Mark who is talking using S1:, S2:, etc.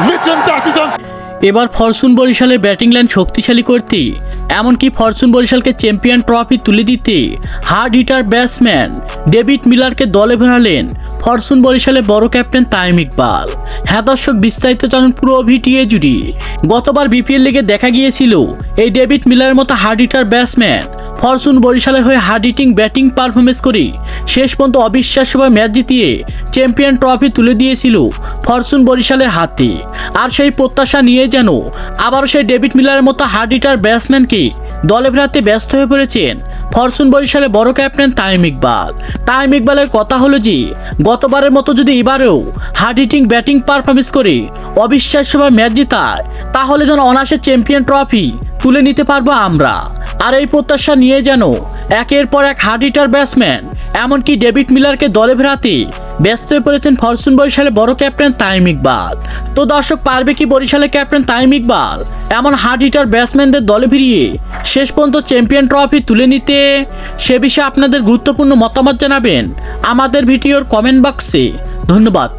S1: Mitchell das ist
S2: এবার Fortune বরিশালের batting line শক্তিশালী করতে এমনকি ফরচুন বরিশালকে চ্যাম্পিয়ন ট্রফি তুলে দিতে হার্ড হিটার ব্যাটসম্যান ডেভিড মিলারকে দলে ভেড়ালেন ফরচুন বরিশালের বড় ক্যাপ্টেন তামিম ইকবাল। হ্যাঁ দর্শক, বিস্তারিত জানুন পুরো ভিডিও জুড়ে। গতবার বিপিএল লিগে দেখা গিয়েছিল এই ডেভিড মিলারের মতো হার্ড হিটার ব্যাটসম্যান ফরচুন বরিশালের হয়ে হার্ড হিটিং ব্যাটিং পারফরমেন্স করে শেষ পর্যন্ত অবিশ্বাস্যভাবে ম্যাচ জিতিয়ে চ্যাম্পিয়ন ট্রফি তুলে দিয়েছিল ফরচুন বরিশালের হাতে। আর সেই প্রত্যাশা নিয়ে যেন আবারও সেই ডেভিড মিলারের মতো হার্ড হিটার ব্যাটসম্যানকে দলে ফেরাতে ব্যস্ত হয়ে পড়েছেন ফরচুন বরিশালের বড় ক্যাপ্টেন তামিম ইকবাল। তামিম ইকবালের কথা হলো যে গতবারের মতো যদি এবারেও হার্ড হিটিং ব্যাটিং পারফরমেন্স করে অবিশ্বাস্যভাবে ম্যাচ জেতায় তাহলে যেন অনায়াসে চ্যাম্পিয়ন ট্রফি তুলে নিতে পারবো আমরা। আর এই প্রত্যাশা নিয়ে যেন একের পর এক হার্ড হিটার ব্যাটসম্যান এমনকি ডেভিড মিলারকে দলে ফেরাতে ব্যস্ত হয়ে পড়েছেন ফরচুন বরিশালের বড় ক্যাপ্টেন তামিম ইকবাল। তো দর্শক, পারবে কি বরিশালের ক্যাপ্টেন তামিম ইকবাল এমন হার্ড হিটার ব্যাটসম্যানদের দলে ফিরিয়ে শেষ পর্যন্ত চ্যাম্পিয়ন ট্রফি তুলে নিতে? সে বিষয়ে আপনাদের গুরুত্বপূর্ণ মতামত জানাবেন আমাদের ভিডিওর কমেন্ট বক্সে। ধন্যবাদ।